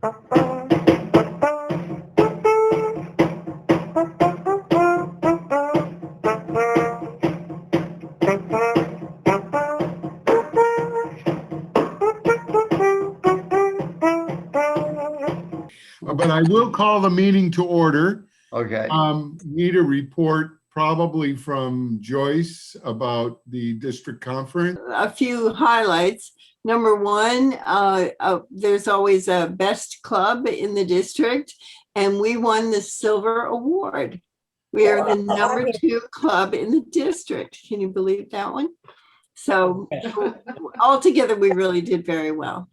But I will call the meeting to order. Okay. Need a report probably from Joyce about the district conference. A few highlights. Number one, there's always a best club in the district, and we won the silver award. We are the number 2 club in the district. Can you believe that one? So altogether, we really did very well.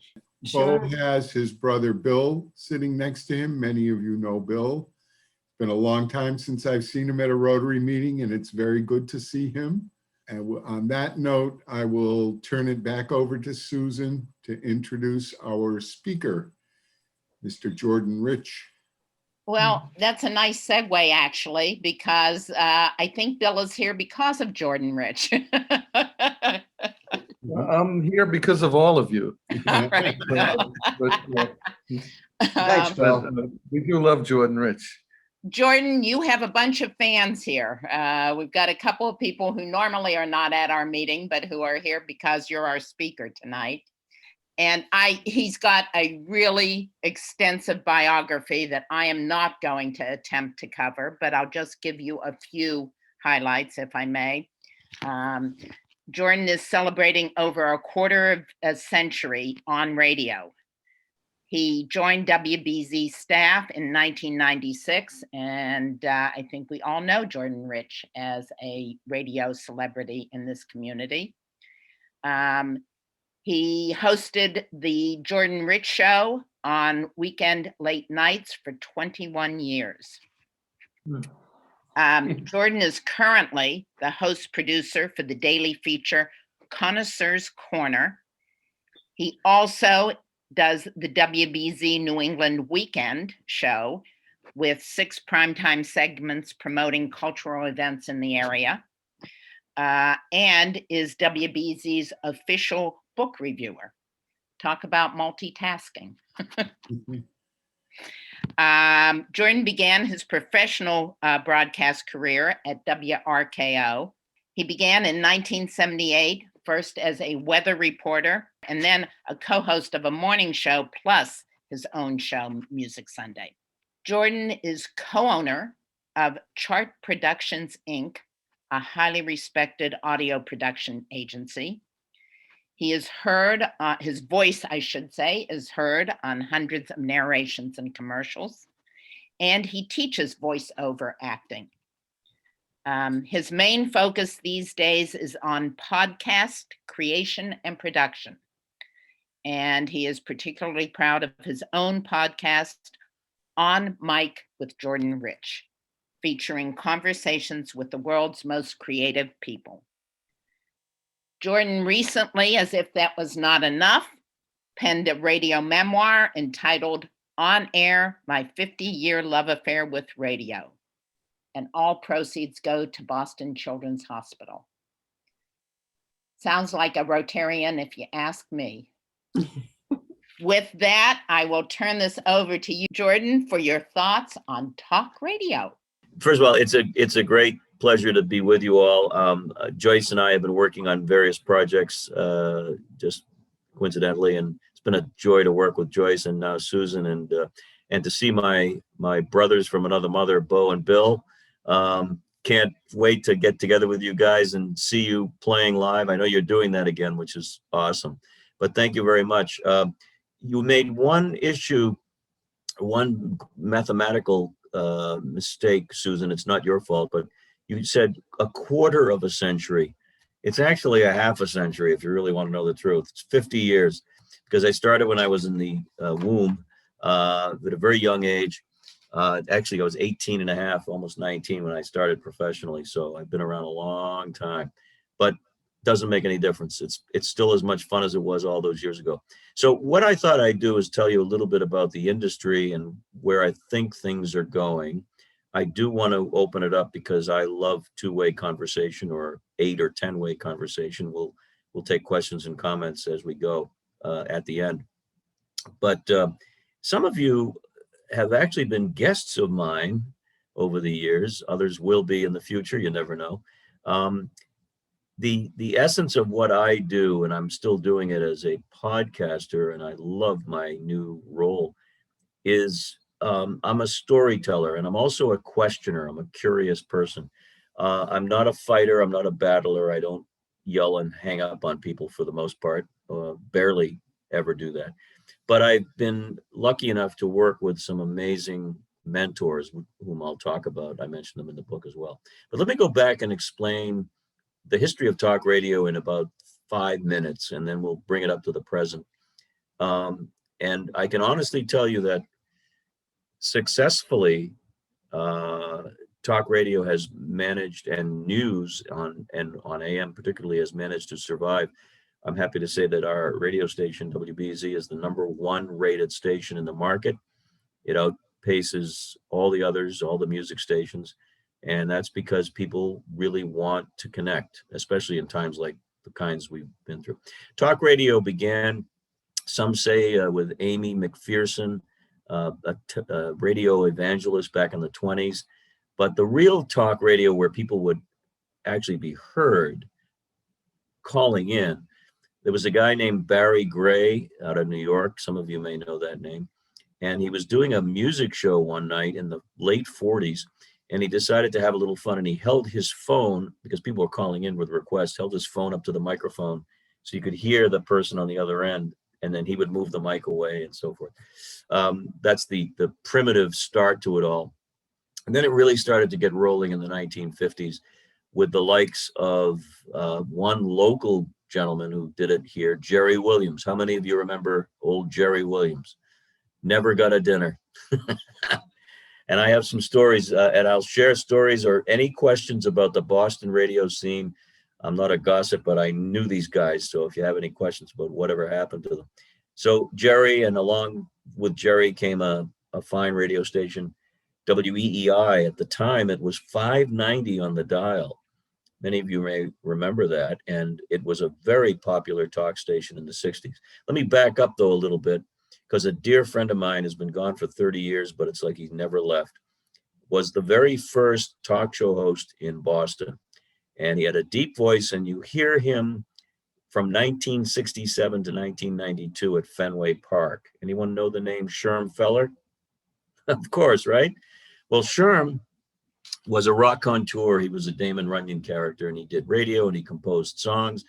Bo has his brother Bill sitting next to him. Many of you know Bill. It's been a long time since I've seen him at a Rotary meeting, and it's very good to see him. And on that note, I will turn it back over to Susan to introduce our speaker, Mr. Jordan Rich. Well, that's a nice segue, actually, because I think Bill is here because of Jordan Rich. I'm here because of all of you. All right. Thanks, Bill. We do love Jordan Rich. Jordan, you have a bunch of fans here. We've got a couple of people who normally are not at our meeting, but who are here because you're our speaker tonight. And he's got a really extensive biography that I am not going to attempt to cover, but I'll just give you a few highlights, if I may. Jordan is celebrating over a quarter of a century on radio. He joined WBZ staff in 1996, and I think we all know Jordan Rich as a radio celebrity in this community. He hosted the Jordan Rich Show on weekend late nights for 21 years. Jordan is currently the host producer for the daily feature Connoisseur's Corner. He also does the WBZ New England Weekend Show with 6 primetime segments promoting cultural events in the area, and is WBZ's official book reviewer. Talk about multitasking. Jordan began his professional broadcast career at WRKO. He began in 1978, first as a weather reporter, and then a co-host of a morning show, plus his own show, Music Sunday. Jordan is co-owner of Chart Productions, Inc., a highly respected audio production agency. He is heard, his voice, I should say, is heard on hundreds of narrations and commercials, and he teaches voiceover acting. His main focus these days is on podcast creation and production. And he is particularly proud of his own podcast, On Mic with Jordan Rich, featuring conversations with the world's most creative people. Jordan recently, as if that was not enough, penned a radio memoir entitled On Air, My 50-Year Love Affair with Radio. And all proceeds go to Boston Children's Hospital. Sounds like a Rotarian if you ask me. With that, I will turn this over to you, Jordan, for your thoughts on talk radio. First of all, it's a great pleasure to be with you all. Joyce and I have been working on various projects, just coincidentally, and it's been a joy to work with Joyce and now Susan, and to see my brothers from another mother, Bo and Bill. Can't wait to get together with you guys and see you playing live. I know you're doing that again, which is awesome. But thank you very much. You made one mathematical mistake, Susan. It's not your fault, but you said a quarter of a century. It's actually a half a century, if you really want to know the truth. It's 50 years, because I started when I was in the womb at a very young age. Actually, I was 18 and a half, almost 19 when I started professionally. So I've been around a long time, but doesn't make any difference. It's still as much fun as it was all those years ago. So what I thought I'd do is tell you a little bit about the industry and where I think things are going. I do want to open it up because I love two-way conversation, or 8 or 10-way conversation. We'll take questions and comments as we go at the end. But Some of you have actually been guests of mine over the years. Others will be in the future. You never know. The essence of what I do, and I'm still doing it as a podcaster, and I love my new role, is I'm a storyteller, and I'm also a questioner. I'm a curious person. I'm not a fighter. I'm not a battler. I don't yell and hang up on people for the most part. Barely ever do that. But I've been lucky enough to work with some amazing mentors whom I'll talk about. I mentioned them in the book as well. But let me go back and explain the history of talk radio in about 5 minutes, and then we'll bring it up to the present. And I can honestly tell you that successfully, talk radio has managed, and news on AM particularly, has managed to survive. I'm happy to say that our radio station, WBZ, is the #1 rated station in the market. It outpaces all the others, all the music stations. And that's because people really want to connect, especially in times like the kinds we've been through. Talk radio began, some say, with Amy McPherson, a radio evangelist back in the 20s. But the real talk radio where people would actually be heard calling in, there was a guy named Barry Gray out of New York. Some of you may know that name. And he was doing a music show one night in the late 40s, and he decided to have a little fun, and he held his phone, because people were calling in with requests, held his phone up to the microphone so you could hear the person on the other end, and then he would move the mic away and so forth. That's the primitive start to it all. And then it really started to get rolling in the 1950s with the likes of one local gentleman who did it here, Jerry Williams. How many of you remember old Jerry Williams? Never got a dinner. And I have some stories, and I'll share stories or any questions about the Boston radio scene. I'm not a gossip, but I knew these guys. So if you have any questions about whatever happened to them. So Jerry, and along with Jerry came a fine radio station, WEEI. At the time, it was 590 on the dial. Many of you may remember that. And it was a very popular talk station in the 60s. Let me back up, though, a little bit, because a dear friend of mine has been gone for 30 years, but it's like he's never left, was the very first talk show host in Boston. And he had a deep voice, and you hear him from 1967 to 1992 at Fenway Park. Anyone know the name Sherm Feller? Of course, right? Well, Sherm was a raconteur. He was a Damon Runyon character, and he did radio, and he composed songs.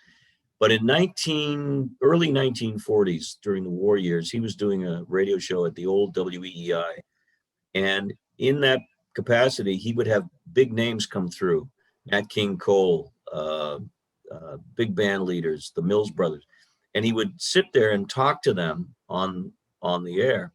But in early 1940s, during the war years, he was doing a radio show at the old WEEI. And in that capacity, he would have big names come through. Nat King Cole, big band leaders, the Mills Brothers. And he would sit there and talk to them on the air.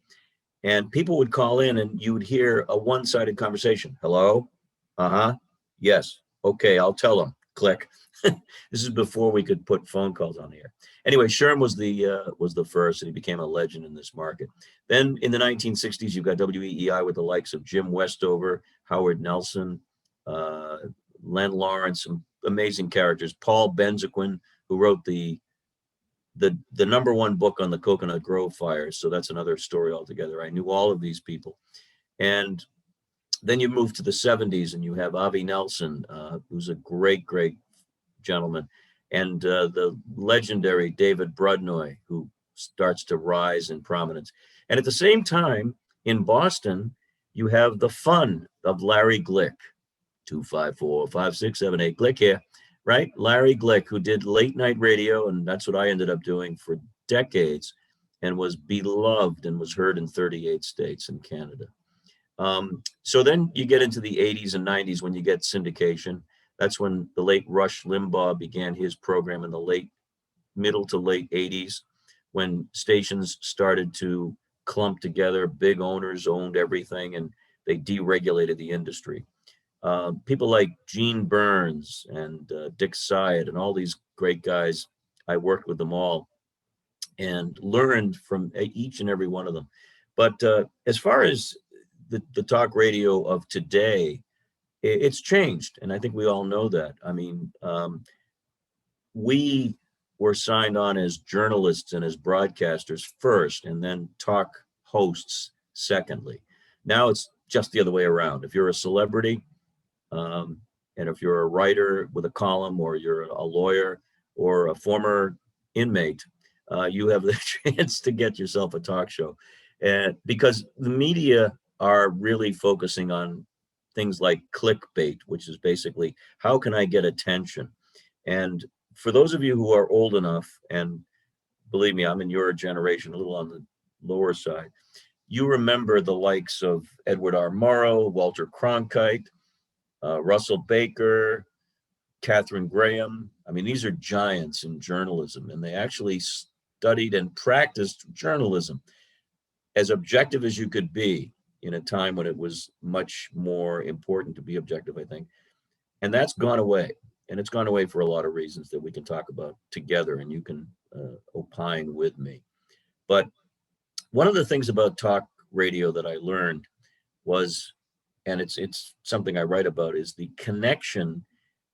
And people would call in, and you would hear a one-sided conversation. Hello? Uh-huh. Yes. Okay, I'll tell them. Click. This is before we could put phone calls on the air. Anyway, Sherm was the first, and he became a legend in this market. Then in the 1960s, you've got WEEI with the likes of Jim Westover, Howard Nelson, Len Lawrence, some amazing characters. Paul Benzequin, who wrote the #1 book on the Coconut Grove fires. So that's another story altogether. I knew all of these people. And then you move to the 70s, and you have Avi Nelson, who's a great, great gentleman, and the legendary David Brudnoy, who starts to rise in prominence. And at the same time, in Boston, you have the fun of Larry Glick, 254-5678, Glick here, right? Larry Glick, who did late night radio, and that's what I ended up doing for decades, and was beloved and was heard in 38 states in Canada. So then you get into the 80s and 90s when you get syndication. That's when the late Rush Limbaugh began his program in the middle to late 80s, when stations started to clump together. Big owners owned everything, and they deregulated the industry. People like Gene Burns and Dick Syed and all these great guys, I worked with them all and learned from each and every one of them. But as far as the talk radio of today, it's changed. And I think we all know that. I mean, we were signed on as journalists and as broadcasters first, and then talk hosts secondly. Now it's just the other way around. If you're a celebrity, and if you're a writer with a column, or you're a lawyer or a former inmate, you have the chance to get yourself a talk show. And because the media are really focusing on things like clickbait, which is basically, how can I get attention? And for those of you who are old enough, and believe me, I'm in your generation, a little on the lower side, you remember the likes of Edward R. Murrow, Walter Cronkite, Russell Baker, Catherine Graham. I mean, these are giants in journalism, and they actually studied and practiced journalism as objective as you could be in a time when it was much more important to be objective, I think. And that's gone away. And it's gone away for a lot of reasons that we can talk about together, and you can opine with me. But one of the things about talk radio that I learned was, and it's something I write about, is the connection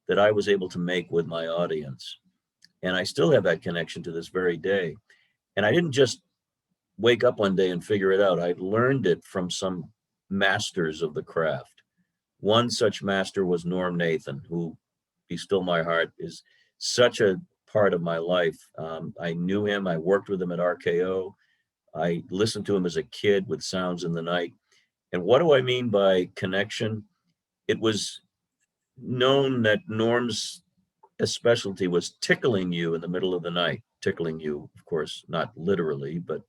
that I was able to make with my audience. And I still have that connection to this very day. And I didn't just wake up one day and figure it out. I learned it from some masters of the craft. One such master was Norm Nathan, who, be still my heart, is such a part of my life. I knew him. I worked with him at RKO. I listened to him as a kid with Sounds in the Night. And what do I mean by connection? It was known that Norm's specialty was tickling you in the middle of the night, tickling you, of course, not literally, but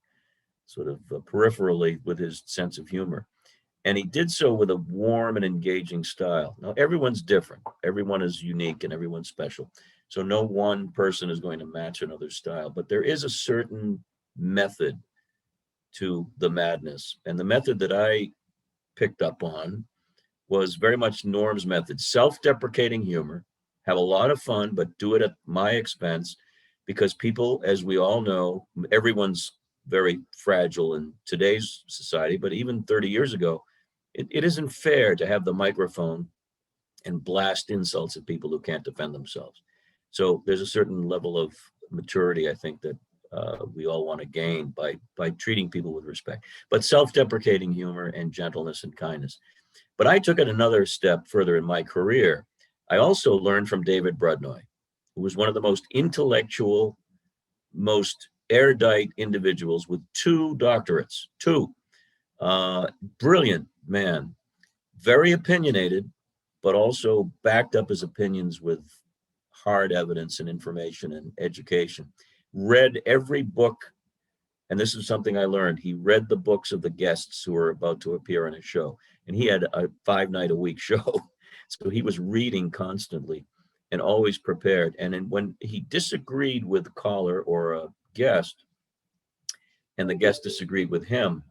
sort of peripherally with his sense of humor. And he did so with a warm and engaging style. Now, everyone's different. Everyone is unique and everyone's special. So no one person is going to match another's style, but there is a certain method to the madness. And the method that I picked up on was very much Norm's method: self-deprecating humor, have a lot of fun, but do it at my expense, because people, as we all know, everyone's very fragile in today's society, but even 30 years ago, it isn't fair to have the microphone and blast insults at people who can't defend themselves. So there's a certain level of maturity, I think, that we all want to gain by treating people with respect, but self-deprecating humor and gentleness and kindness. But I took it another step further in my career. I also learned from David Brudnoy, who was one of the most intellectual, most erudite individuals with 2 doctorates, 2. Brilliant man, very opinionated, but also backed up his opinions with hard evidence and information and education. Read every book, and this is something I learned. He read the books of the guests who were about to appear on his show, and he had a 5-night-a-week show. So he was reading constantly and always prepared. And then when he disagreed with a caller or a guest, and the guest disagreed with him,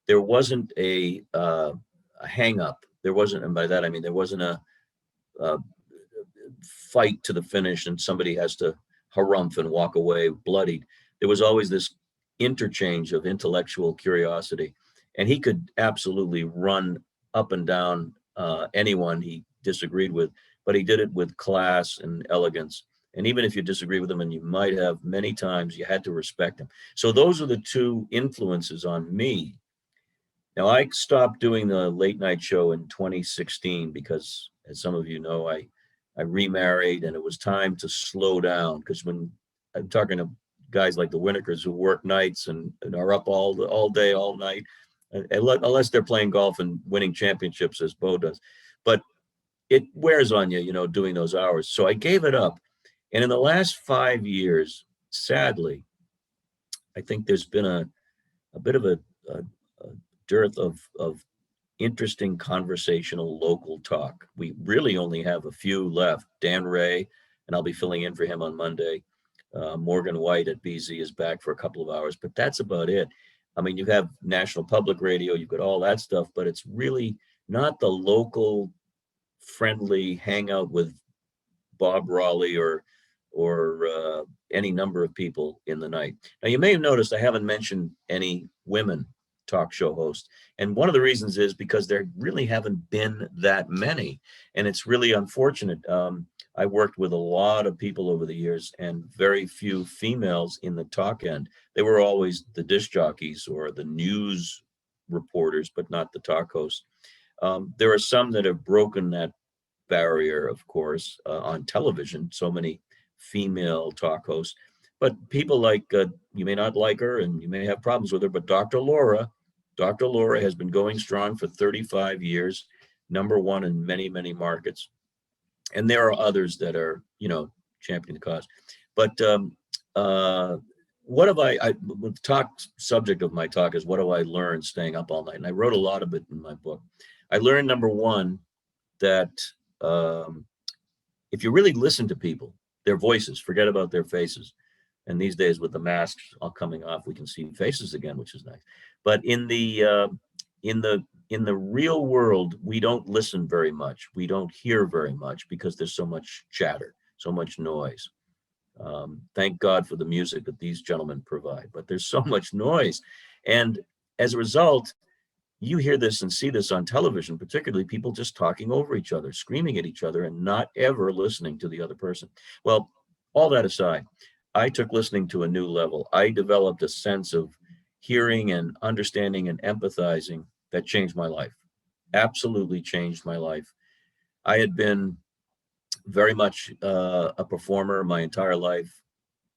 there wasn't a hang up. There wasn't, and by that I mean there wasn't a fight to the finish and somebody has to harumph and walk away bloodied. There was always this interchange of intellectual curiosity, and he could absolutely run up and down anyone he disagreed with, but he did it with class and elegance. And even if you disagree with him, and you might have many times, you had to respect him. So those are the 2 influences on me. Now, I stopped doing the late night show in 2016 because, as some of you know, I remarried, and it was time to slow down, because when I'm talking to guys like the Winnikers who work nights and are up all day, all night, unless they're playing golf and winning championships as Bo does. But it wears on you, doing those hours. So I gave it up. And in the last 5 years, sadly, I think there's been a bit of a dearth of interesting conversational local talk. We really only have a few left. Dan Ray, and I'll be filling in for him on Monday. Morgan White at BZ is back for a couple of hours, but that's about it. I mean, you have National Public Radio, you've got all that stuff, but it's really not the local friendly hangout with Bob Raleigh or any number of people in the night. Now, you may have noticed I haven't mentioned any women talk show hosts. And one of the reasons is because there really haven't been that many. And it's really unfortunate. I worked with a lot of people over the years and very few females in the talk end. They were always the disc jockeys or the news reporters, but not the talk hosts. There are some that have broken that barrier, of course, on television, so many female talk hosts. But people like, you may not like her and you may have problems with her, but Dr. Laura has been going strong for 35 years, #1 in many, many markets. And there are others that are, championing the cause. But what have the subject of my talk is what have I learned staying up all night? And I wrote a lot of it in my book. I learned, #1, that if you really listen to people, their voices, forget about their faces. And these days with the masks all coming off, we can see faces again, which is nice. But in the real world, we don't listen very much. We don't hear very much because there's so much chatter, so much noise. Thank God for the music that these gentlemen provide, but there's so much noise. And as a result, you hear this and see this on television, particularly people just talking over each other, screaming at each other, and not ever listening to the other person. Well, all that aside, I took listening to a new level. I developed a sense of hearing and understanding and empathizing that changed my life, absolutely changed my life. I had been very much a performer my entire life,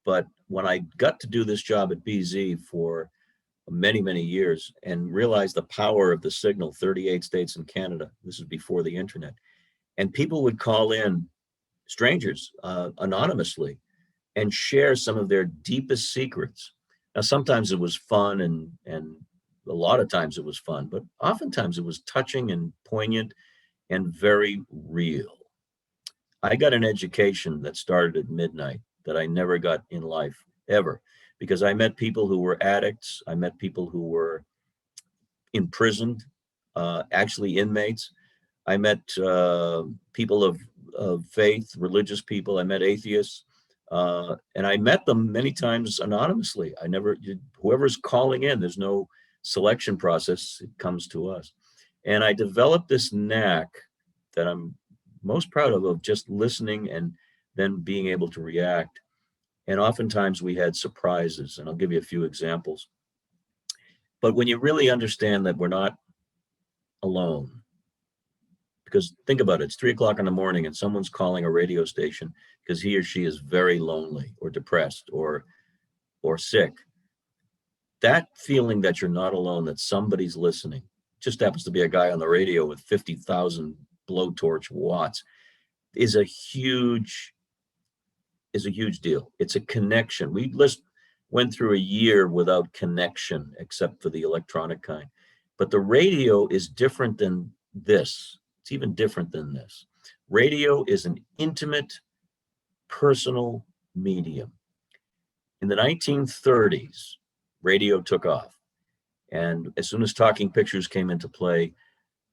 but when I got to do this job at BZ for many, many years and realized the power of the signal, 38 states in Canada, this is before the internet, and people would call in, strangers, anonymously, and share some of their deepest secrets. Now, sometimes it was fun and a lot of times it was fun, but oftentimes it was touching and poignant and very real. I got an education that started at midnight that I never got in life, ever, because I met people who were addicts. I met people who were imprisoned, actually inmates. I met people of faith, religious people. I met atheists. And I met them many times anonymously. Whoever's calling in, there's no selection process, it comes to us. And I developed this knack that I'm most proud of just listening and then being able to react. And oftentimes we had surprises, and I'll give you a few examples. But when you really understand that we're not alone, because think about it, it's 3 o'clock in the morning and someone's calling a radio station because he or she is very lonely or depressed or sick. That feeling that you're not alone, that somebody's listening, just happens to be a guy on the radio with 50,000 blowtorch watts, is a huge deal. It's a connection. We went through a year without connection, except for the electronic kind. But the radio is different than this. It's even different than this. Radio is an intimate, personal medium. In the 1930s, radio took off. And as soon as talking pictures came into play,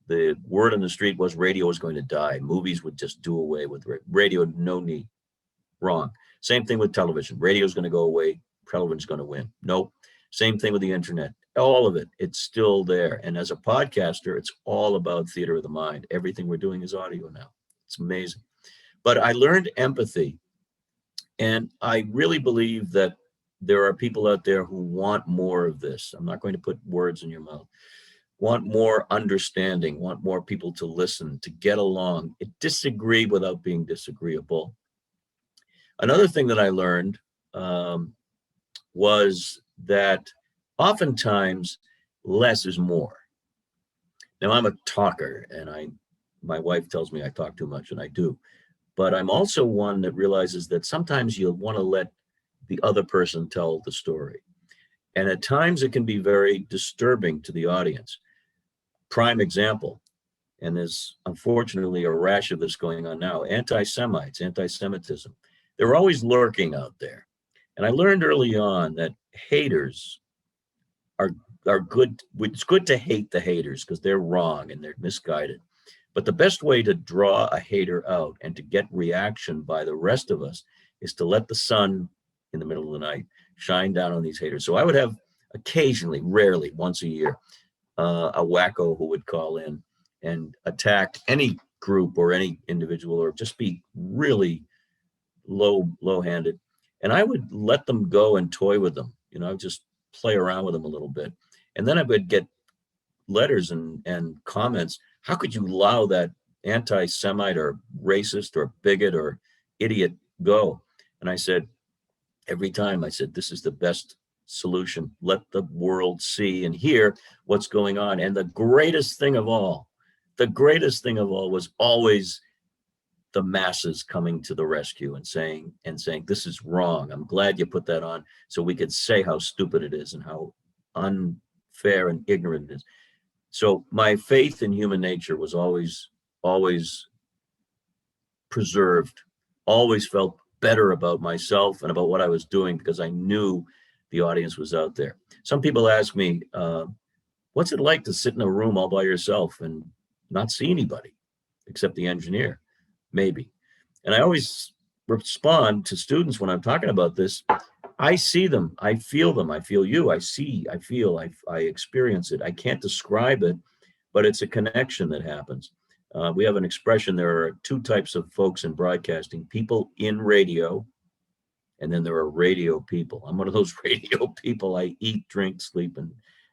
the word on the street was radio was going to die. Movies would just do away with radio, no need. Wrong. Same thing with television. Radio is going to go away. Television's going to win. Nope. Same thing with the internet. All of it, it's still there. And as a podcaster, it's all about theater of the mind. Everything we're doing is audio now. It's amazing. But I learned empathy. And I really believe that there are people out there who want more of this. I'm not going to put words in your mouth. Want more understanding, want more people to listen, to get along, disagree without being disagreeable. Another thing that I learned was that oftentimes less is more. Now, I'm a talker, and my wife tells me I talk too much, and I do. But I'm also one that realizes that sometimes you'll want to let the other person tell the story. And at times it can be very disturbing to the audience. Prime example, and there's unfortunately a rash of this going on now, anti-Semites, anti-Semitism. They're always lurking out there. And I learned early on that haters are good. It's good to hate the haters because they're wrong and they're misguided. But the best way to draw a hater out and to get reaction by the rest of us is to let the sun in the middle of the night shine down on these haters. So I would have occasionally, rarely, once a year, a wacko who would call in and attack any group or any individual or just be really low-handed. And I would let them go and toy with them. I would just play around with them a little bit. And then I would get letters and comments. How could you allow that anti-Semite or racist or bigot or idiot go? And I said, every time I said, this is the best solution. Let the world see and hear what's going on. And the greatest thing of all was always the masses coming to the rescue and saying, this is wrong. I'm glad you put that on so we could say how stupid it is and how unfair and ignorant it is. So my faith in human nature was always preserved, always felt better about myself and about what I was doing because I knew the audience was out there. Some people ask me, what's it like to sit in a room all by yourself and not see anybody except the engineer? Maybe. And I always respond to students when I'm talking about this. I see them, I feel them, I feel you, I see, I feel, I experience it. I can't describe it, but it's a connection that happens. We have an expression, there are two types of folks in broadcasting, people in radio, and then there are radio people. I'm one of those radio people. I eat, drink, sleep,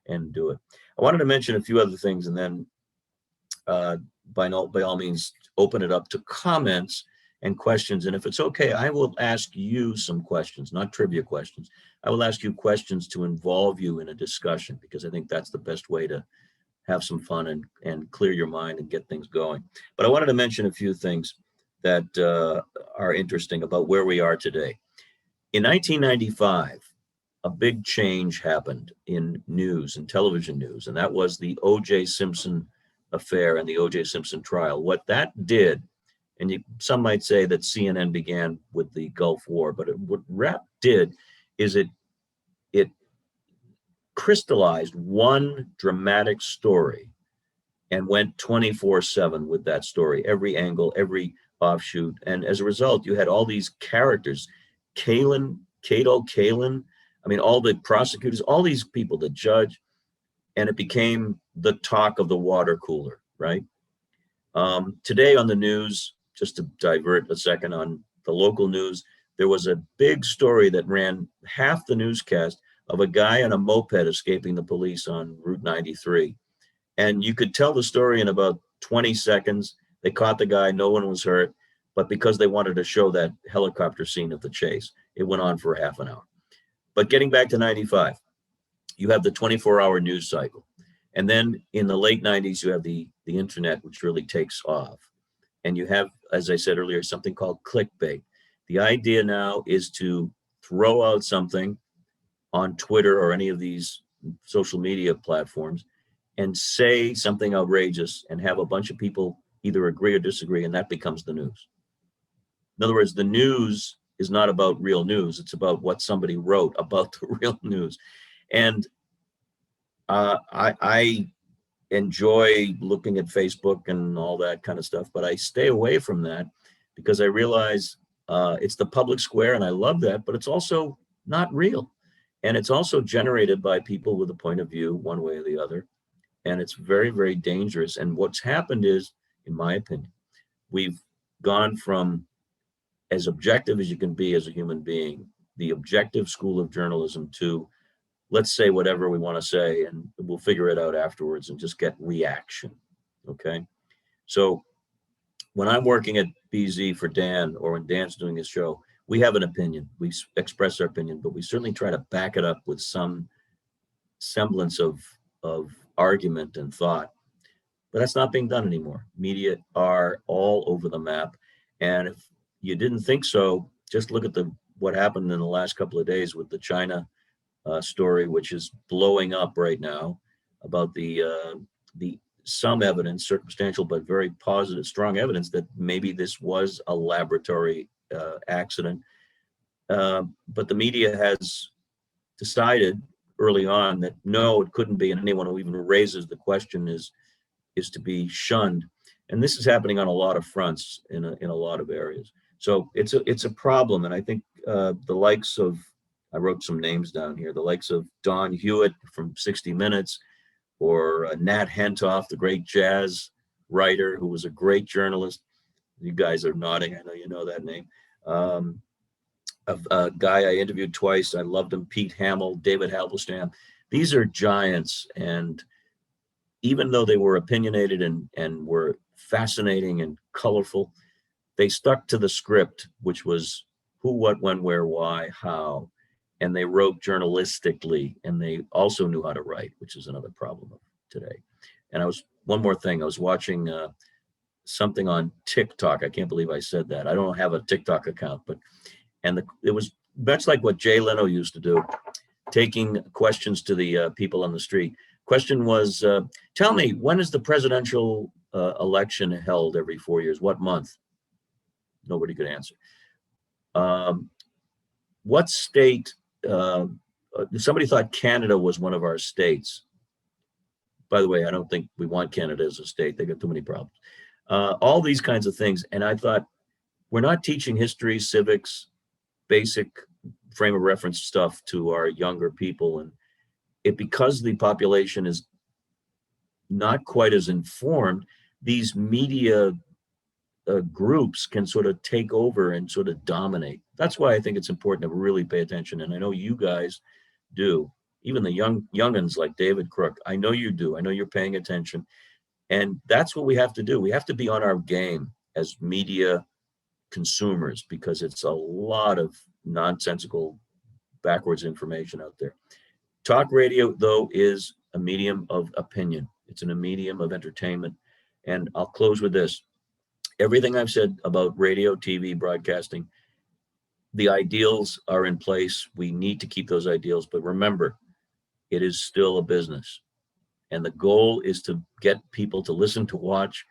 and do it. I wanted to mention a few other things, and then by all means, open it up to comments and questions. And if it's okay, I will ask you some questions, not trivia questions. I will ask you questions to involve you in a discussion, because I think that's the best way to have some fun and clear your mind and get things going. But I wanted to mention a few things that are interesting about where we are today. In 1995, a big change happened in news and television news, and that was the O.J. Simpson affair and the O.J. Simpson trial. What that did, and some might say that CNN began with the Gulf War, but what RAP did is it crystallized one dramatic story and went 24/7 with that story, every angle, every offshoot. And as a result, you had all these characters, Cato Kalin, I mean, all the prosecutors, all these people, the judge, and it became the talk of the water cooler, right? Today on the news, just to divert a second on the local news, there was a big story that ran half the newscast of a guy on a moped escaping the police on Route 93. And you could tell the story in about 20 seconds. They caught the guy, no one was hurt, but because they wanted to show that helicopter scene of the chase, it went on for half an hour. But getting back to 95, you have the 24-hour news cycle. And then in the late 90s, you have the internet, which really takes off. And you have, as I said earlier, something called clickbait. The idea now is to throw out something on Twitter or any of these social media platforms and say something outrageous and have a bunch of people either agree or disagree, and that becomes the news. In other words, the news is not about real news. It's about what somebody wrote about the real news. And I enjoy looking at Facebook and all that kind of stuff, but I stay away from that because I realize it's the public square, and I love that, but it's also not real. And it's also generated by people with a point of view one way or the other. And it's very, very dangerous. And what's happened is, in my opinion, we've gone from as objective as you can be as a human being, the objective school of journalism, to let's say whatever we want to say and we'll figure it out afterwards and just get reaction. Okay. So when I'm working at BZ for Dan, or when Dan's doing his show, we have an opinion. We express our opinion, but we certainly try to back it up with some semblance of argument and thought. But that's not being done anymore. Media are all over the map. And if you didn't think so, just look at what happened in the last couple of days with the China story, which is blowing up right now, about the some evidence, circumstantial but very positive, strong evidence that maybe this was a laboratory accident. But the media has decided early on that no, it couldn't be, and anyone who even raises the question is to be shunned. And this is happening on a lot of fronts in a lot of areas. So it's a problem, and I think the likes of, I wrote some names down here, the likes of Don Hewitt from 60 Minutes, or Nat Hentoff, the great jazz writer who was a great journalist. You guys are nodding, I know you know that name. A guy I interviewed twice, I loved him, Pete Hamill, David Halberstam. These are giants, and even though they were opinionated and were fascinating and colorful, they stuck to the script, which was who, what, when, where, why, how. And they wrote journalistically, and they also knew how to write, which is another problem of today. And one more thing, I was watching something on TikTok. I can't believe I said that. I don't have a TikTok account, but, it was much like what Jay Leno used to do, taking questions to the people on the street. Question was, tell me, when is the presidential election held every 4 years? What month? Nobody could answer. What state, somebody thought Canada was one of our states. By the way, I don't think we want Canada as a state. They got too many problems. All these kinds of things. And I thought, we're not teaching history, civics, basic frame of reference stuff to our younger people. And because the population is not quite as informed, these media groups can sort of take over and sort of dominate. That's why I think it's important to really pay attention. And I know you guys do, even the youngins like David Crook. I know you do. I know you're paying attention. And that's what we have to do. We have to be on our game as media consumers, because it's a lot of nonsensical, backwards information out there. Talk radio, though, is a medium of opinion. It's a medium of entertainment. And I'll close with this. Everything I've said about radio, TV, broadcasting, the ideals are in place. We need to keep those ideals. But remember, it is still a business. And the goal is to get people to listen, to watch,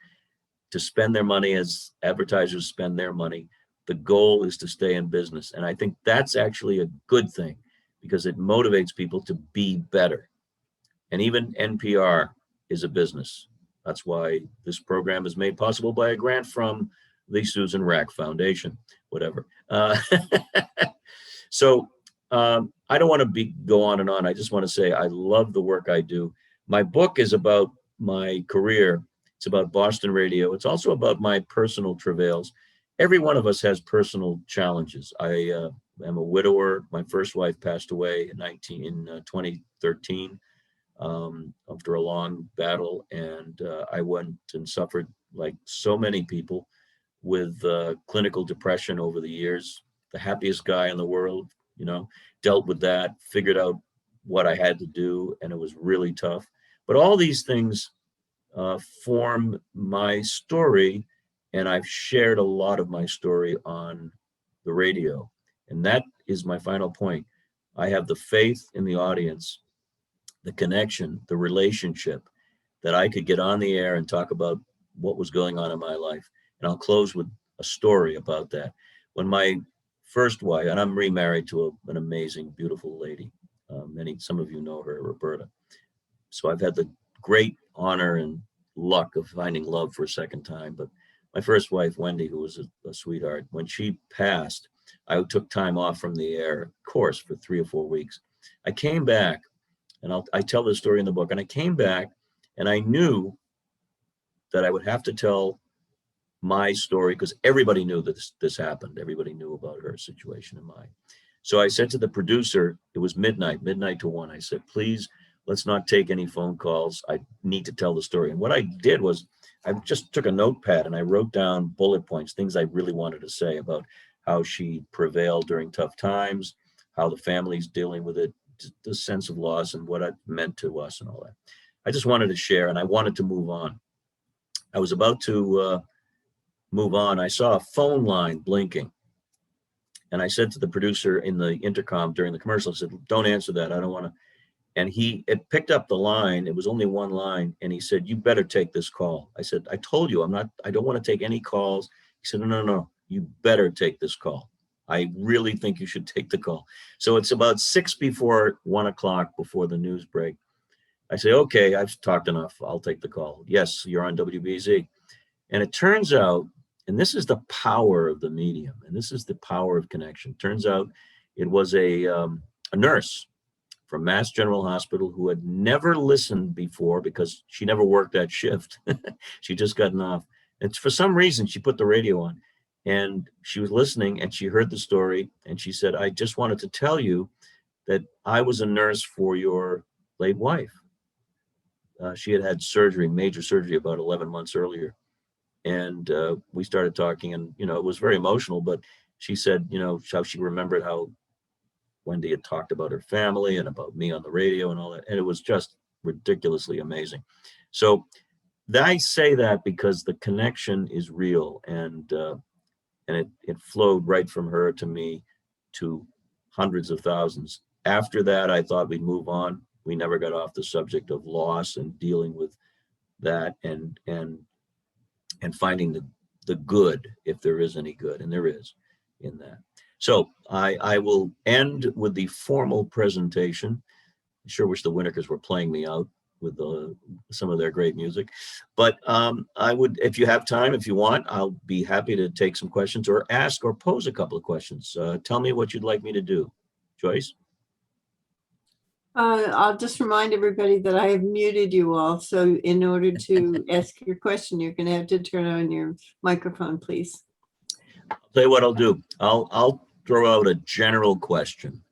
to spend their money as advertisers spend their money. The goal is to stay in business. And I think that's actually a good thing, because it motivates people to be better. And even NPR is a business. That's why this program is made possible by a grant from the Susan Rack Foundation, whatever. So I don't want to go on and on. I just want to say I love the work I do. My book is about my career. It's about Boston radio. It's also about my personal travails. Every one of us has personal challenges. I am a widower. My first wife passed away in 2013 after a long battle. And I went and suffered, like so many people, with clinical depression over the years. The happiest guy in the world, dealt with that, figured out what I had to do, and it was really tough. But all these things form my story, and I've shared a lot of my story on the radio. And that is my final point. I have the faith in the audience, the connection, the relationship, that I could get on the air and talk about what was going on in my life. And I'll close with a story about that. When my first wife, and I'm remarried to an amazing, beautiful lady. Some of you know her, Roberta. So I've had the great honor and luck of finding love for a second time. But my first wife, Wendy, who was a sweetheart, when she passed, I took time off from the air, of course, for 3 or 4 weeks. I came back, and I tell this story in the book, and I came back and I knew that I would have to tell my story, because everybody knew that this happened. Everybody knew about her situation and mine. So I said to the producer, it was midnight to 1. I said, please, let's not take any phone calls. I need to tell the story. And what I did was I just took a notepad and I wrote down bullet points, things I really wanted to say about how she prevailed during tough times, how the family's dealing with it, the sense of loss and what it meant to us and all that. I just wanted to share, and I wanted to move on. I was about to move on. I saw a phone line blinking. And I said to the producer in the intercom during the commercial, I said, don't answer that. I don't want to. And it picked up the line. It was only one line. And he said, you better take this call. I said, I told you, I don't want to take any calls. He said, no, you better take this call. I really think you should take the call. So it's about 6 before 1 o'clock before the news break. I say, okay, I've talked enough. I'll take the call. Yes, you're on WBZ. And it turns out, and this is the power of the medium, and this is the power of connection. Turns out it was a nurse from Mass General Hospital who had never listened before because she never worked that shift. She just gotten off. And for some reason, she put the radio on and she was listening and she heard the story. And she said, I just wanted to tell you that I was a nurse for your late wife. She had had surgery, major surgery, about 11 months earlier. And we started talking, and, it was very emotional, but she said, how she remembered how Wendy had talked about her family and about me on the radio and all that. And it was just ridiculously amazing. So I say that because the connection is real, and it flowed right from her to me to hundreds of thousands. After that, I thought we'd move on. We never got off the subject of loss and dealing with that, and finding the good, if there is any good, and there is in that. So I will end with the formal presentation. I sure wish the Winnikers were playing me out with some of their great music. But I would, if you have time, if you want, I'll be happy to take some questions or ask or pose a couple of questions. Tell me what you'd like me to do. Joyce? I'll just remind everybody that I have muted you all. So in order to ask your question, you're going to have to turn on your microphone, please. I'll tell you what I'll do. I'll throw out a general question,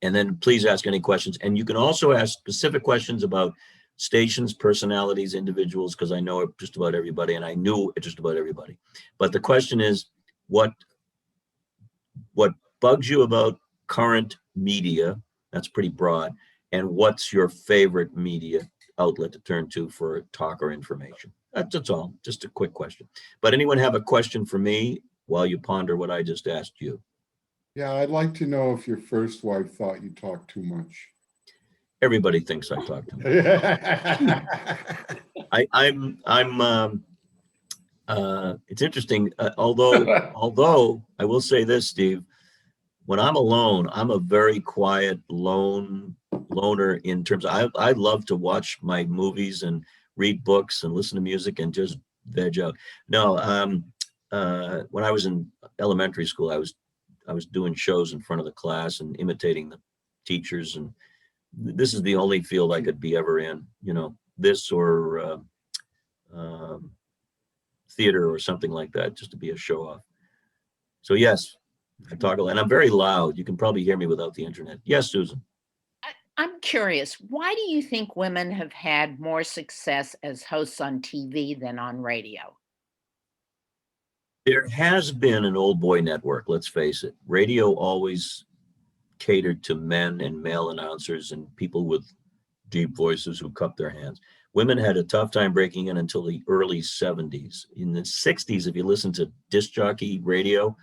and then please ask any questions. And you can also ask specific questions about stations, personalities, individuals, because I know just about everybody, and I knew just about everybody. But the question is, what bugs you about current media? That's pretty broad. And what's your favorite media outlet to turn to for talk or information? That's all. Just a quick question. But anyone have a question for me while you ponder what I just asked you? Yeah, I'd like to know if your first wife thought you talked too much. Everybody thinks I talk to them. It's interesting. Although I will say this, Steve, when I'm alone, I'm a very quiet loner in terms of, I love to watch my movies and read books and listen to music and just veg out. No, when I was in elementary school, I was doing shows in front of the class and imitating the teachers, and this is the only field I could be ever in, this or theater or something like that, just to be a show off. So yes, I talk a lot, and I'm very loud. You can probably hear me without the internet. Yes, Susan. I'm curious, why do you think women have had more success as hosts on TV than on radio? There has been an old boy network, let's face it. Radio always catered to men and male announcers and people with deep voices who cupped their hands. Women had a tough time breaking in until the early 70s. In the 60s, if you listen to disc jockey radio,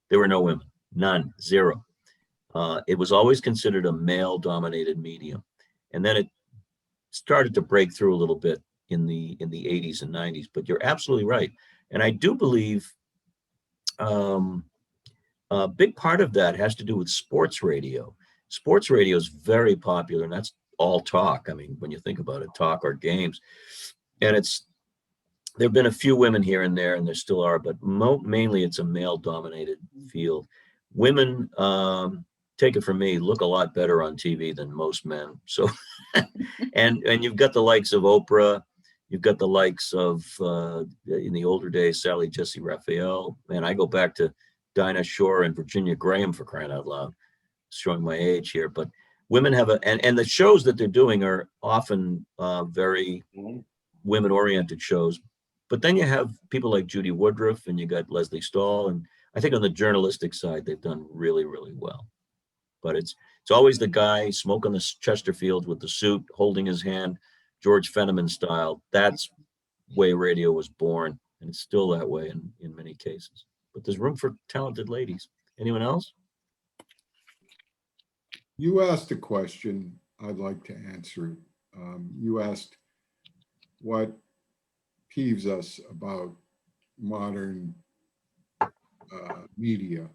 there were no women, none, zero. It was always considered a male-dominated medium. And then it started to break through a little bit in the 80s and 90s, but you're absolutely right. And I do believe a big part of that has to do with sports radio. Sports radio is very popular, and that's all talk. I mean, when you think about it, talk or games. And there have been a few women here and there, and there still are, but mainly it's a male-dominated field. Women, take it from me, look a lot better on TV than most men. So, and you've got the likes of Oprah, you've got the likes of, in the older days, Sally Jesse Raphael. Man, I go back to Dinah Shore and Virginia Graham, for crying out loud, showing my age here. But women have and the shows that they're doing are often very women-oriented shows. But then you have people like Judy Woodruff, and you got Leslie Stahl, and I think on the journalistic side, they've done really, really well. But it's always the guy smoking the Chesterfield with the suit, holding his hand, George Fenneman style. That's the way radio was born, and it's still that way in many cases. But there's room for talented ladies. Anyone else? You asked a question, I'd like to answer it. You asked what peeves us about modern media,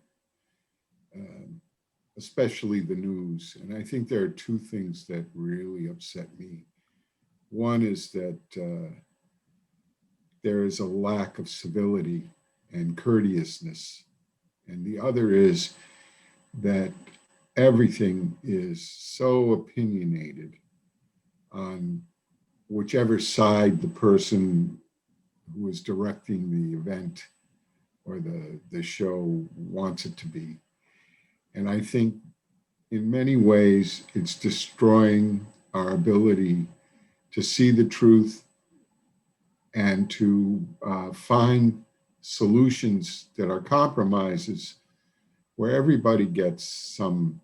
especially the news. And I think there are two things that really upset me. One is that there is a lack of civility and courteousness. And the other is that everything is so opinionated on whichever side the person who is directing the event or the show wants it to be. And I think in many ways, it's destroying our ability to see the truth and to find solutions that are compromises where everybody gets some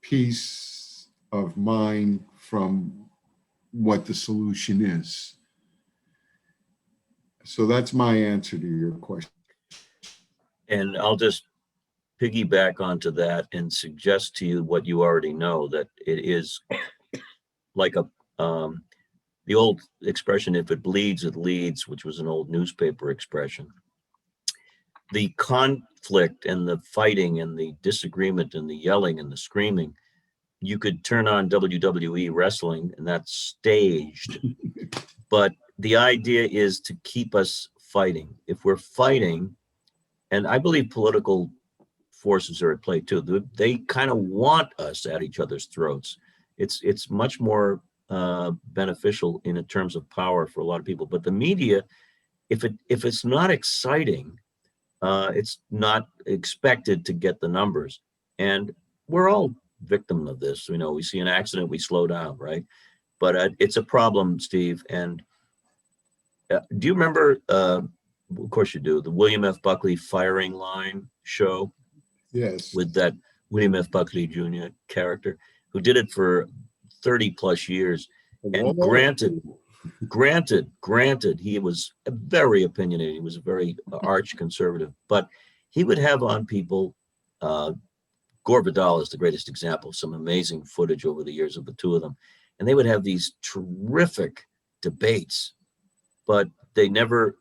peace of mind from what the solution is. So that's my answer to your question. And I'll just piggyback onto that and suggest to you what you already know, that it is like the old expression, if it bleeds, it leads, which was an old newspaper expression. The conflict and the fighting and the disagreement and the yelling and the screaming, you could turn on WWE wrestling and that's staged. But the idea is to keep us fighting. If we're fighting, and I believe political forces are at play too, they kind of want us at each other's throats. It's much more beneficial in terms of power for a lot of people. But the media, if it's not exciting, it's not expected to get the numbers. And we're all victim of this. You know, we see an accident, we slow down, right? But it's a problem, Steve. And do you remember, of course you do, the William F. Buckley firing line show? Yes. With that William F. Buckley Jr. character, who did it for 30 plus years. And granted, he was very opinionated. He was a very arch conservative, but he would have on people, Gore Vidal is the greatest example, some amazing footage over the years of the two of them. And they would have these terrific debates, but it never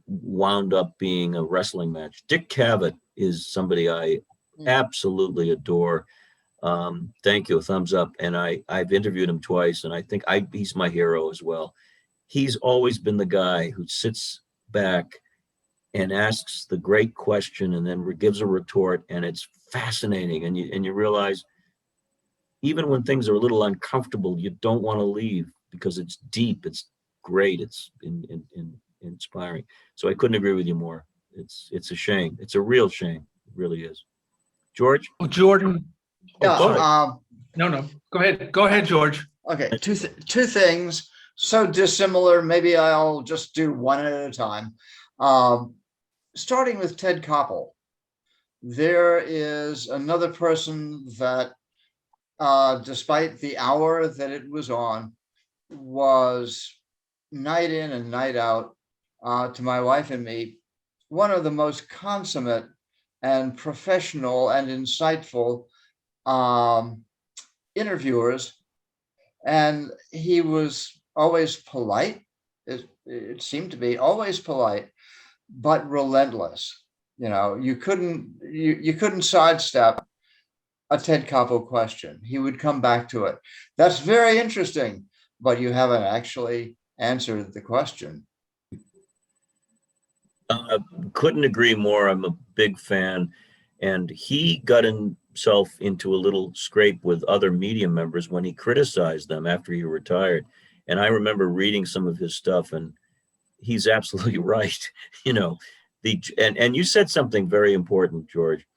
wound up being a wrestling match. Dick Cavett is somebody I absolutely adore. Thank you, a thumbs up. And I've interviewed him twice, and I think he's my hero as well. He's always been the guy who sits back and asks the great question and then gives a retort, and it's fascinating. And you realize even when things are a little uncomfortable, you don't want to leave because it's deep, it's great, it's inspiring. So I couldn't agree with you more. It's a shame. It's a real shame. It really is. George? Oh, Jordan. Yeah, Go ahead. No. Go ahead. Go ahead, George. okay, two things so dissimilar, maybe I'll just do one at a time. Starting with Ted Koppel, there is another person that, despite the hour that it was on, was night in and night out, to my wife and me, one of the most consummate and professional and insightful interviewers. And he was always polite. It seemed to be always polite, but relentless. You know, you couldn't sidestep a Ted Koppel question. He would come back to it. That's very interesting, but you haven't actually answered the question. Couldn't agree more. I'm a big fan. And he got himself into a little scrape with other media members when he criticized them after he retired. And I remember reading some of his stuff, and he's absolutely right. You know, and you said something very important, George.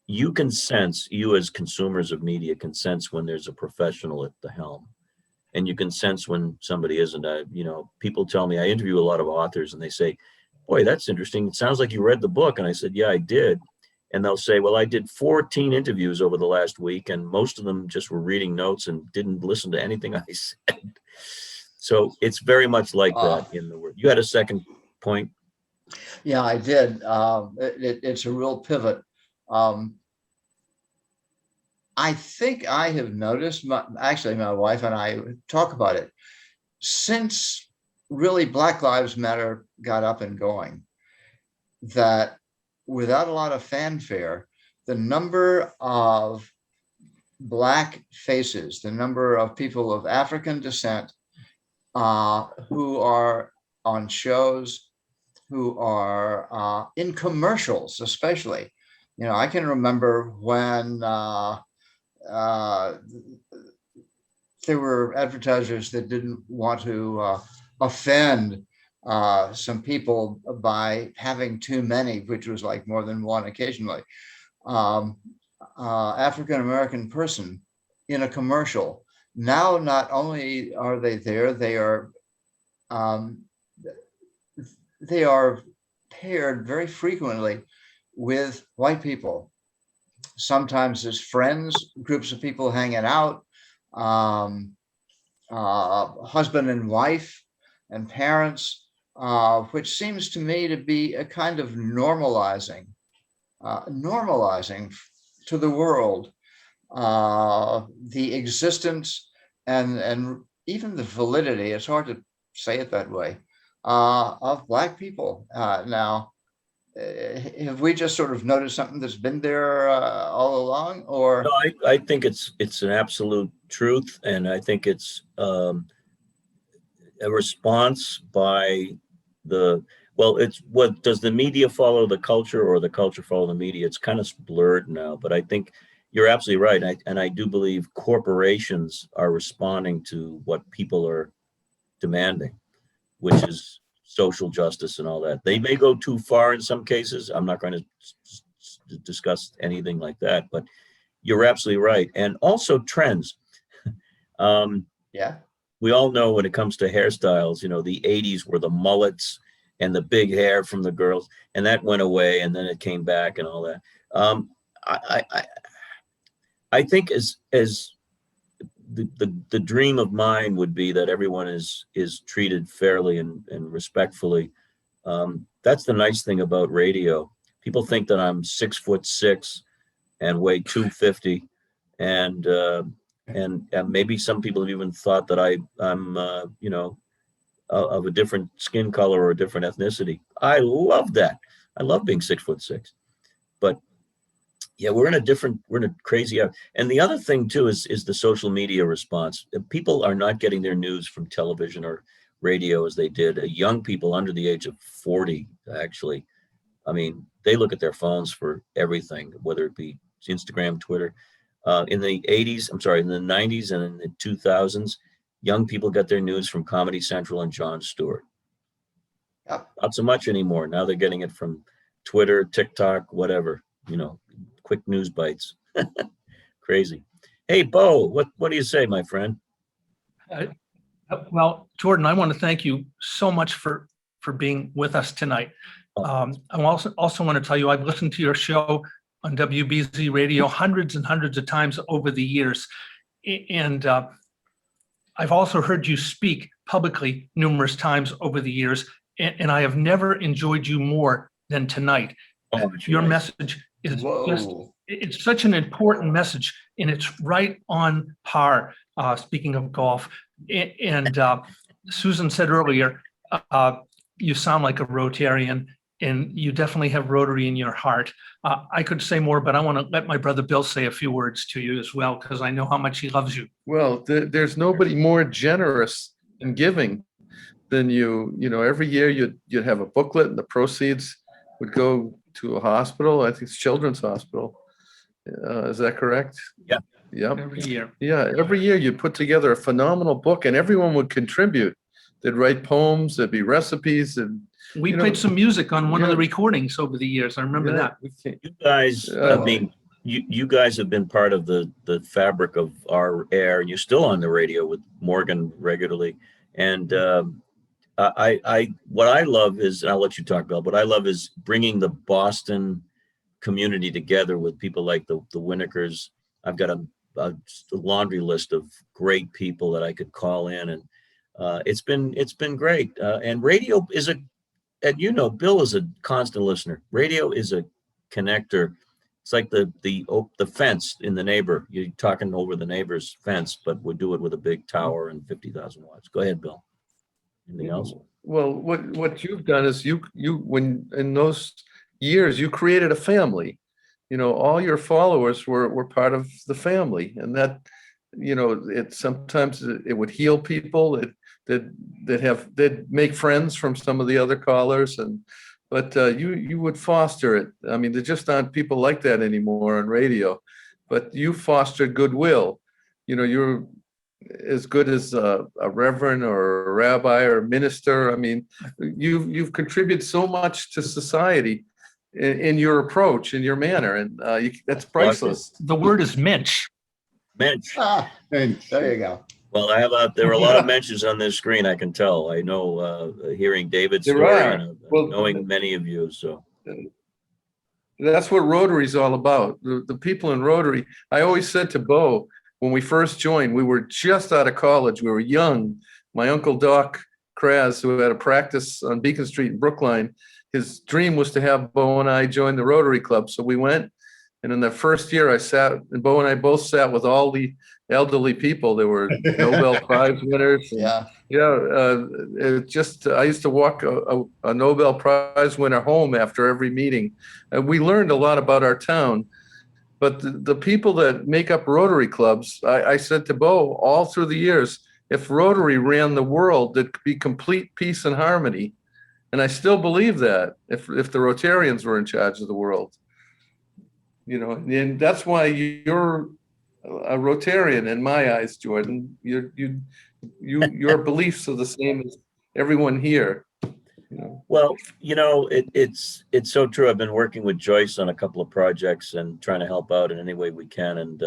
You can sense, you as consumers of media can sense when there's a professional at the helm. And you can sense when somebody isn't. You know, people tell me, I interview a lot of authors, and they say, boy, that's interesting. It sounds like you read the book. And I said, yeah, I did. And they'll say, well, I did 14 interviews over the last week, and most of them just were reading notes and didn't listen to anything I said. So it's very much like that in the word. You had a second point? Yeah, I did. It's a real pivot. I think I have noticed, actually my wife and I talk about it, since really Black Lives Matter got up and going, that without a lot of fanfare, the number of Black faces, the number of people of African descent who are on shows, who are in commercials, especially. You know, I can remember when there were advertisers that didn't want to offend some people by having too many, which was like more than one occasionally. African-American person in a commercial Now, not only are they there, they are paired very frequently with white people, sometimes as friends, groups of people hanging out, husband and wife and parents, which seems to me to be a kind of normalizing to the world the existence and even the validity, it's hard to say it that way, of Black people. Now, have we just sort of noticed something that's been there all along, or? No, I think it's an absolute truth, and I think it's a response by it's what does the media follow the culture or the culture follow the media? It's kind of blurred now, but I think you're absolutely right. And I do believe corporations are responding to what people are demanding, which is social justice and all that. They may go too far in some cases. I'm not going to discuss anything like that, but you're absolutely right. And also trends. Yeah. We all know when it comes to hairstyles, the 80s were the mullets and the big hair from the girls, and that went away, and then it came back and all that. I think as the dream of mine would be that everyone is treated fairly and respectfully. That's the nice thing about radio. People think that I'm 6'6" and weigh 250, and maybe some people have even thought that I'm of a different skin color or a different ethnicity. I love that. I love being 6'6", but yeah, we're in a crazy. And the other thing too is the social media response. People are not getting their news from television or radio as they did. Young people under the age of 40, actually. I mean, they look at their phones for everything, whether it be Instagram, Twitter. In the 90s and in the 2000s, young people got their news from Comedy Central and Jon Stewart. Yep. Not so much anymore. Now they're getting it from Twitter, TikTok, whatever, quick news bites. Crazy. Hey, Bo, what do you say, my friend? Well, Jordan, I want to thank you so much for being with us tonight. I also want to tell you, I've listened to your show on WBZ Radio hundreds and hundreds of times over the years. And I've also heard you speak publicly numerous times over the years, and I have never enjoyed you more than tonight. Your message is it's such an important message, and it's right on par, speaking of golf. And Susan said earlier, you sound like a Rotarian, and you definitely have Rotary in your heart. I could say more, but I want to let my brother Bill say a few words to you as well, because I know how much he loves you. Well, there's nobody more generous and giving than you. Every year you'd have a booklet, and the proceeds would go to a hospital. I think it's Children's Hospital. Is that correct? Yeah. Yep. Every year. Yeah, every year you'd put together a phenomenal book, and everyone would contribute. They'd write poems, there'd be recipes, and we played some music on one of the recordings over the years. I remember that. You guys, you guys have been part of the fabric of our air. You're still on the radio with Morgan regularly, and what I love is, and I'll let you talk, Bill. What I love is bringing the Boston community together with people like the Winnikers. I've got a laundry list of great people that I could call in, and it's been great. And radio is and Bill is a constant listener. Radio is a connector. It's like the fence in the neighbor. You're talking over the neighbor's fence, but we'll do it with a big tower and 50,000 watts. Go ahead, Bill. Anything else? Well, what you've done is you when in those years you created a family. All your followers were part of the family, and that it sometimes it would heal people. They'd make friends from some of the other callers, but you would foster it. I mean, there just aren't people like that anymore on radio, but you fostered goodwill. You're as good as a reverend or a rabbi or a minister. I mean, you've contributed so much to society in your approach, in your manner, and that's priceless. The word is Minch. Mensch. Ah, And there you go. Well, there are a lot of mentions on this screen, I can tell. I know, hearing David's There story are. and Well, knowing many of you, so. That's what Rotary's all about. The people in Rotary, I always said to Bo, when we first joined, we were just out of college. We were young. My uncle Doc Kraz, who had a practice on Beacon Street in Brookline, his dream was to have Bo and I join the Rotary Club. So we went. And in the first year and Bo and I both sat with all the elderly people. There were Nobel Prize winners. Yeah. I used to walk a Nobel Prize winner home after every meeting. And we learned a lot about our town. But the people that make up Rotary clubs, I said to Bo all through the years, if Rotary ran the world, there'd be complete peace and harmony. And I still believe that if the Rotarians were in charge of the world. And that's why you're a Rotarian in my eyes, Jordan. Your beliefs are the same as everyone here. Well, it's so true. I've been working with Joyce on a couple of projects and trying to help out in any way we can. And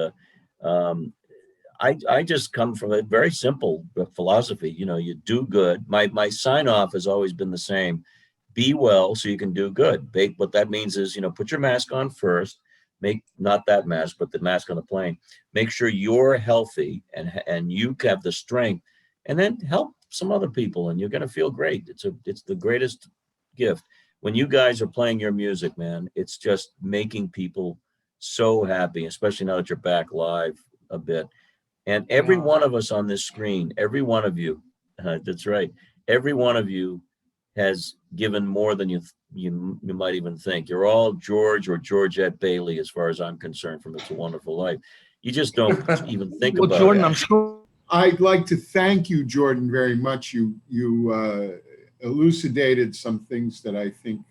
I just come from a very simple philosophy. You do good. My sign off has always been the same. Be well so you can do good. What that means is, put your mask on first. Make not that mask, but the mask on the plane. Make sure you're healthy and you have the strength, and then help some other people, and you're going to feel great. It's the greatest gift. When you guys are playing your music, man, it's just making people so happy, especially now that you're back live a bit. And every one of us on this screen, every one of you, that's right, every one of you has given more than you might even think. You're all George or Georgette Bailey, as far as I'm concerned, from It's a Wonderful Life. You just don't even think Well, about Jordan, it. I'm sure. I'd like to thank you, Jordan, very much. You elucidated some things that I think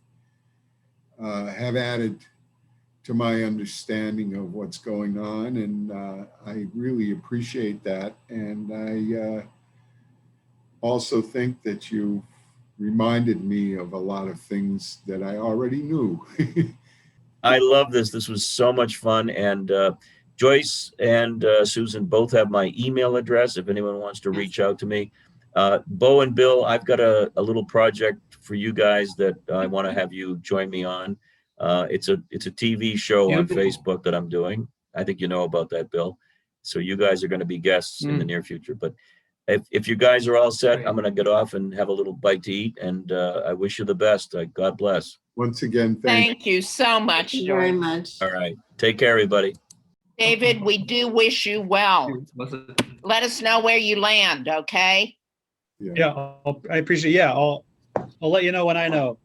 have added to my understanding of what's going on, and I really appreciate that. And I also think that you reminded me of a lot of things that I already knew. I love this. This was so much fun. And Joyce and Susan both have my email address if anyone wants to reach out to me. Bo and Bill, I've got a little project for you guys that I want to have you join me on. It's a TV show on Facebook that I'm doing. I think you know about that, Bill. So you guys are going to be guests in the near future. But if you guys are all set, I'm going to get off and have a little bite to eat. And I wish you the best. God bless. Once again, Thank you so much, Thank you very Jordan. much. All right. Take care, everybody. David, we do wish you well. Let us know where you land, okay? Yeah. Yeah, I appreciate. Yeah, I'll let you know when I know.